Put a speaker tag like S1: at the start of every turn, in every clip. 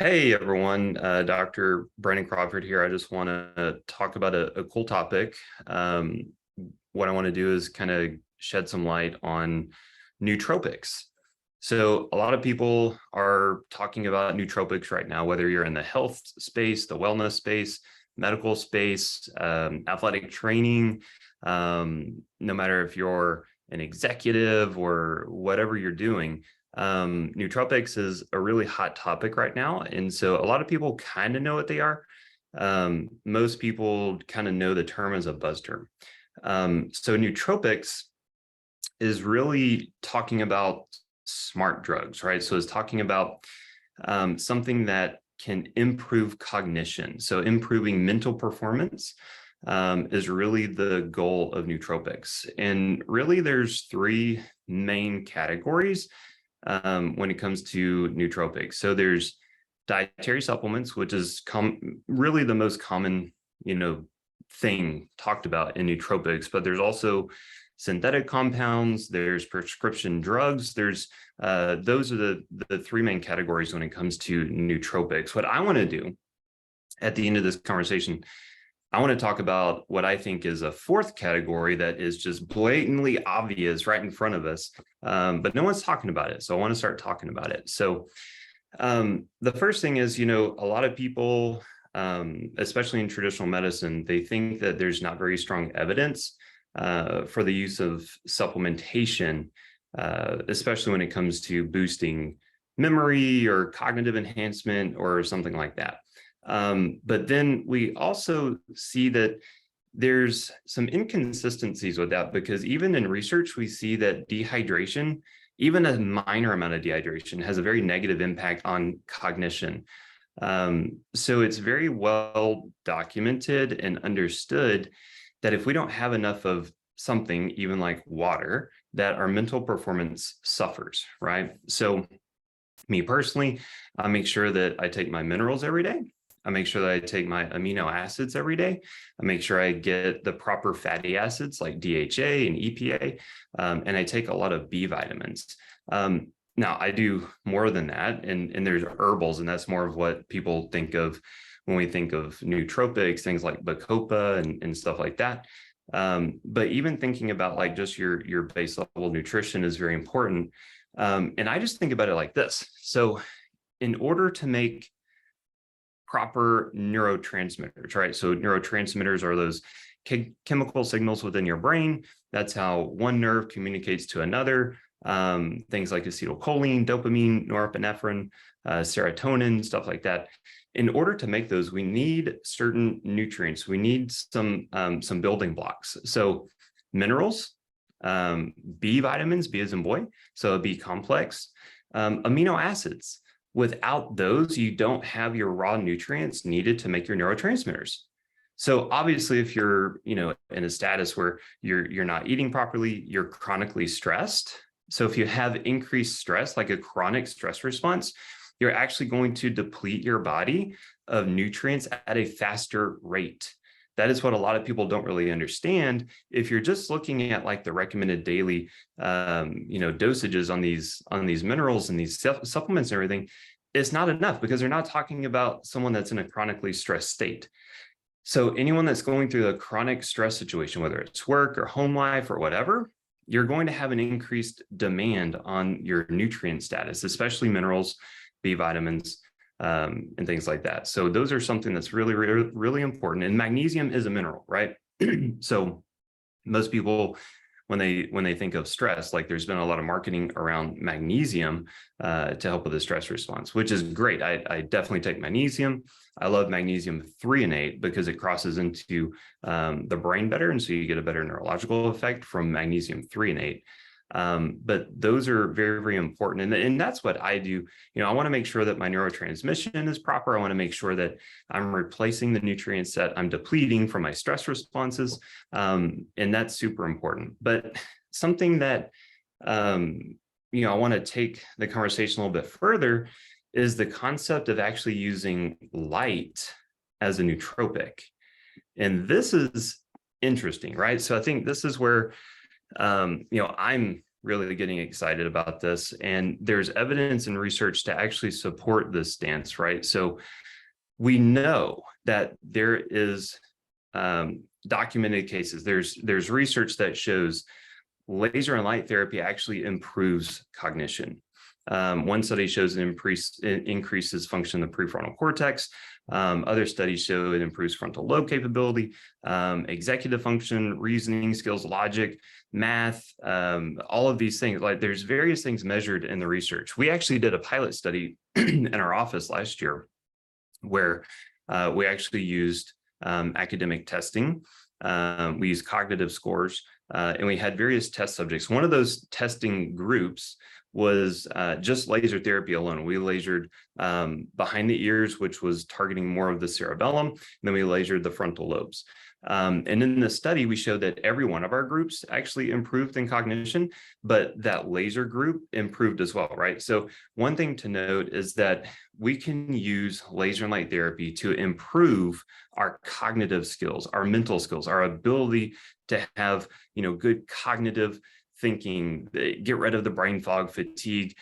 S1: Hey everyone, Dr. Brandon Crawford here. I just want to talk about a cool topic. What I want to do is kind of shed some light on nootropics. So a lot of people are talking about nootropics right now, whether you're in the health space, the wellness space, medical space, athletic training, no matter if you're an executive or whatever you're doing. Nootropics is a really hot topic right now. And so a lot of people kind of know what they are. Most people kind of know the term as a buzz term. So nootropics is really talking about smart drugs, right? So it's talking about something that can improve cognition. So improving mental performance is really the goal of nootropics. And really there's three main categories when it comes to nootropics. So there's dietary supplements, which is really the most common, thing talked about in nootropics, but there's also synthetic compounds, there's prescription drugs, there's those are the three main categories when it comes to nootropics. What I want to do at the end of this conversation, I want to talk about what I think is a fourth category that is just blatantly obvious right in front of us, but no one's talking about it. So I want to start talking about it. So the first thing is, a lot of people, especially in traditional medicine, they think that there's not very strong evidence for the use of supplementation, especially when it comes to boosting memory or cognitive enhancement or something like that. But then we also see that there's some inconsistencies with that, because even in research, we see that dehydration, even a minor amount of dehydration, has a very negative impact on cognition. So it's very well documented and understood that if we don't have enough of something, even like water, that our mental performance suffers, right? So me personally, I make sure that I take my minerals every day. I make sure that I take my amino acids every day. I make sure I get the proper fatty acids like DHA and EPA, and I take a lot of B vitamins. Now, I do more than that, and there's herbals, and that's more of what people think of when we think of nootropics, things like Bacopa and stuff like that. But even thinking about like just your base level nutrition is very important. And I just think about it like this. So in order to make proper neurotransmitters, right? So neurotransmitters are those chemical signals within your brain. That's how one nerve communicates to another. Things like acetylcholine, dopamine, norepinephrine, serotonin, stuff like that. In order to make those, we need certain nutrients. We need some building blocks. So minerals, B vitamins, B as in boy, so a B complex, amino acids. Without those, you don't have your raw nutrients needed to make your neurotransmitters. So obviously, if you're, in a status where you're not eating properly, you're chronically stressed. So if you have increased stress, like a chronic stress response, you're actually going to deplete your body of nutrients at a faster rate. That is what a lot of people don't really understand. If you're just looking at like the recommended daily, dosages on these minerals and these supplements and everything, it's not enough, because they're not talking about someone that's in a chronically stressed state. So anyone that's going through a chronic stress situation, whether it's work or home life or whatever, you're going to have an increased demand on your nutrient status, especially minerals, B vitamins, and things like that. So those are something that's really, really, really important. And magnesium is a mineral, right? So most people, when they think of stress, like there's been a lot of marketing around magnesium to help with the stress response, which is great. I definitely take magnesium. I love magnesium threonate because it crosses into the brain better. And so you get a better neurological effect from magnesium threonate. But those are very, very important. And that's what I do. I want to make sure that my neurotransmission is proper. I want to make sure that I'm replacing the nutrients that I'm depleting from my stress responses. And that's super important. But something that, I want to take the conversation a little bit further is the concept of actually using light as a nootropic. And this is interesting, right? So I think this is where I'm really getting excited about this. And there's evidence and research to actually support this stance, right? So we know that there is documented cases. There's research that shows laser and light therapy actually improves cognition. One study shows it increases function in the prefrontal cortex. Other studies show it improves frontal lobe capability, executive function, reasoning skills, logic, math, all of these things. Like there's various things measured in the research. We actually did a pilot study in our office last year where we actually used academic testing. We used cognitive scores, and we had various test subjects. One of those testing groups was just laser therapy alone. We lasered behind the ears, which was targeting more of the cerebellum, and then we lasered the frontal lobes. And in the study, we showed that every one of our groups actually improved in cognition, but that laser group improved as well, right? So one thing to note is that we can use laser and light therapy to improve our cognitive skills, our mental skills, our ability to have, good cognitive thinking, get rid of the brain fog, fatigue,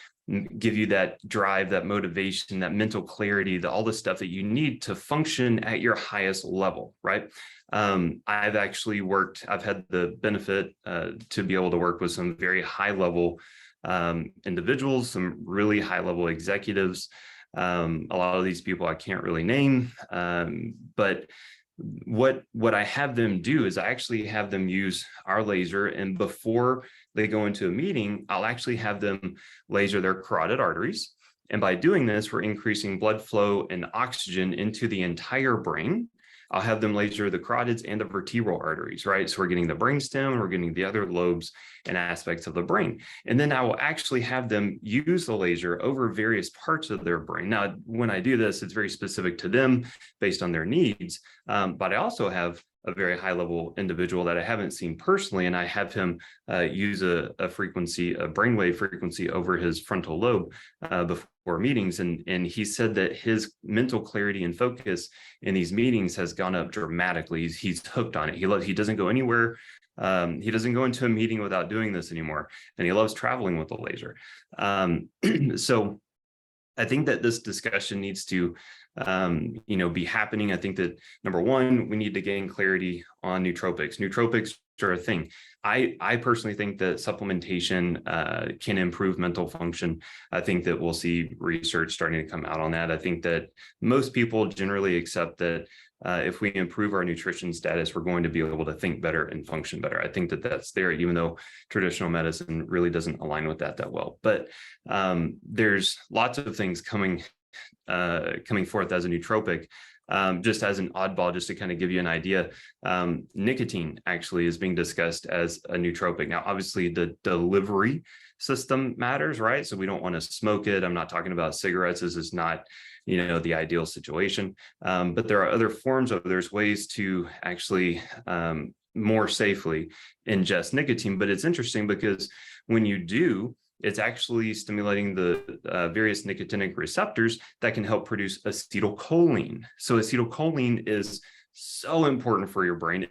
S1: give you that drive, that motivation, that mental clarity, all the stuff that you need to function at your highest level, right? I've had the benefit to be able to work with some very high level individuals, some really high level executives. A lot of these people I can't really name, but what I have them do is I actually have them use our laser, and before they go into a meeting, I'll actually have them laser their carotid arteries. And by doing this, we're increasing blood flow and oxygen into the entire brain. I'll have them laser the carotids and the vertebral arteries, right? So we're getting the brainstem, we're getting the other lobes and aspects of the brain. And then I will actually have them use the laser over various parts of their brain. Now, when I do this, it's very specific to them based on their needs. But I also have a very high level individual that I haven't seen personally, and I have him use a brainwave frequency over his frontal lobe before meetings. And he said that his mental clarity and focus in these meetings has gone up dramatically. He's hooked on it. He doesn't go anywhere. He doesn't go into a meeting without doing this anymore. And he loves traveling with the laser. So I think that this discussion needs to be happening. I think that number one, we need to gain clarity on nootropics. Nootropics are a thing. I personally think that supplementation can improve mental function. I think that we'll see research starting to come out on that. I think that most people generally accept that if we improve our nutrition status, we're going to be able to think better and function better. I think that that's there, even though traditional medicine really doesn't align with that well. But there's lots of things coming forth as a nootropic. Just as an oddball, just to kind of give you an idea, nicotine actually is being discussed as a nootropic. Now, obviously the delivery system matters, right? So we don't want to smoke it. I'm not talking about cigarettes. This is not, the ideal situation. But there are there's ways to actually more safely ingest nicotine. But it's interesting because when you do, it's actually stimulating the various nicotinic receptors that can help produce acetylcholine. So acetylcholine is so important for your brain.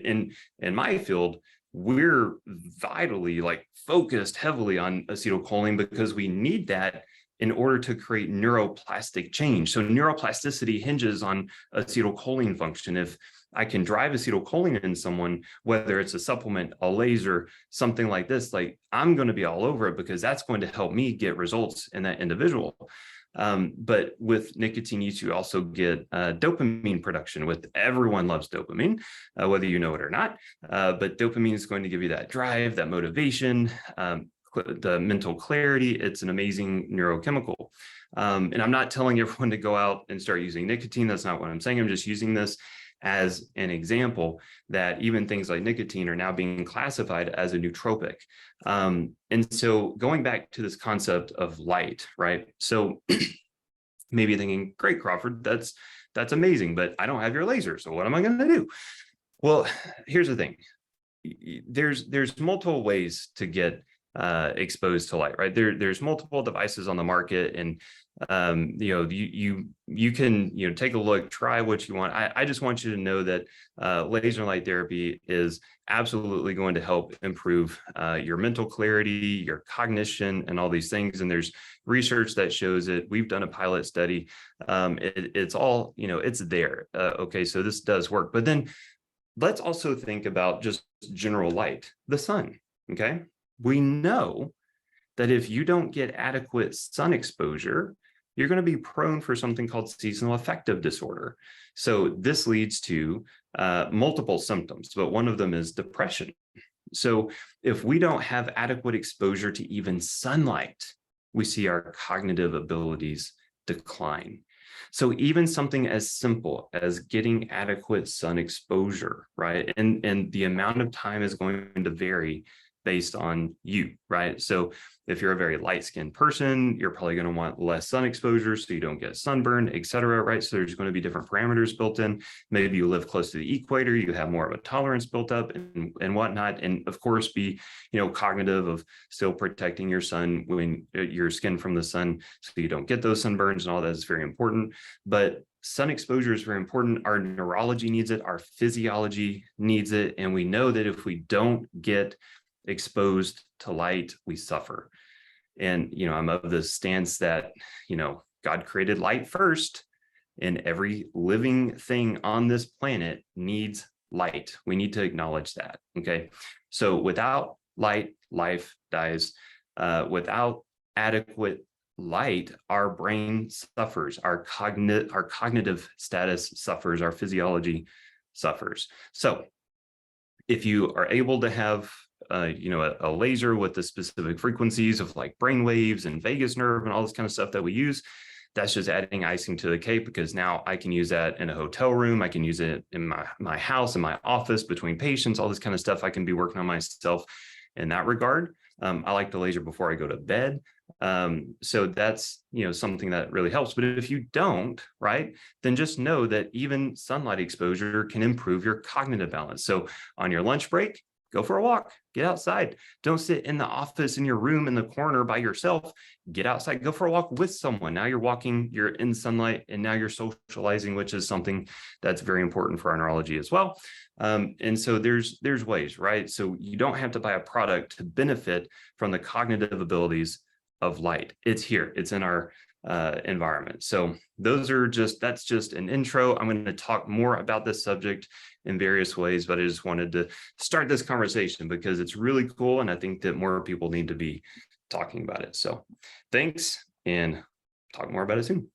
S1: In my field, we're vitally focused heavily on acetylcholine because we need that in order to create neuroplastic change. So neuroplasticity hinges on acetylcholine function. If I can drive acetylcholine in someone, whether it's a supplement, a laser, something like this, I'm going to be all over it because that's going to help me get results in that individual. But with nicotine use, you also get dopamine production. Everyone loves dopamine, whether you know it or not. But dopamine is going to give you that drive, that motivation, the mental clarity. It's an amazing neurochemical. And I'm not telling everyone to go out and start using nicotine. That's not what I'm saying. I'm just using this as an example that even things like nicotine are now being classified as a nootropic. And so going back to this concept of light, right? So maybe thinking, great, Crawford, that's amazing, but I don't have your laser. So what am I going to do? Well, here's the thing. There's multiple ways to get exposed to light, right? There's multiple devices on the market, and you can take a look, try what you want. I just want you to know that laser light therapy is absolutely going to help improve your mental clarity, your cognition, and all these things. And there's research that shows it. We've done a pilot study. It's all, it's there. Okay, so this does work. But then let's also think about just general light, the sun. Okay, we know that if you don't get adequate sun exposure, you're going to be prone for something called seasonal affective disorder. So this leads to multiple symptoms, but one of them is depression. So if we don't have adequate exposure to even sunlight, we see our cognitive abilities decline. So even something as simple as getting adequate sun exposure, right? And the amount of time is going to vary based on you, right? So if you're a very light-skinned person, you're probably going to want less sun exposure so you don't get sunburn, et cetera, right? So there's going to be different parameters built in. Maybe you live close to the equator, you have more of a tolerance built up and whatnot. And of course, be cognitive of still protecting your sun when your skin from the sun so you don't get those sunburns, and all that is very important. But sun exposure is very important. Our neurology needs it, our physiology needs it. And we know that if we don't get exposed to light, we suffer. And I'm of the stance that God created light first, and every living thing on this planet needs light. We need to acknowledge that. Okay, so without light, life dies. Without adequate light, our brain suffers, our cognitive status suffers, our physiology suffers. So if you are able to have a laser with the specific frequencies of like brain waves and vagus nerve and all this kind of stuff that we use, that's just adding icing to the cake, because now I can use that in a hotel room. I can use it in my house, in my office, between patients, all this kind of stuff. I can be working on myself in that regard. I like the laser before I go to bed. So that's, something that really helps. But if you don't, right, then just know that even sunlight exposure can improve your cognitive balance. So on your lunch break, go for a walk, get outside. Don't sit in the office in your room in the corner by yourself. Get outside, go for a walk with someone. Now you're walking, you're in sunlight, and now you're socializing, which is something that's very important for our neurology as well. And so there's ways, right? So you don't have to buy a product to benefit from the cognitive abilities of light. It's here, it's in our environment. So that's just an intro. I'm going to talk more about this subject in various ways, but I just wanted to start this conversation because it's really cool. And I think that more people need to be talking about it. So thanks, and talk more about it soon.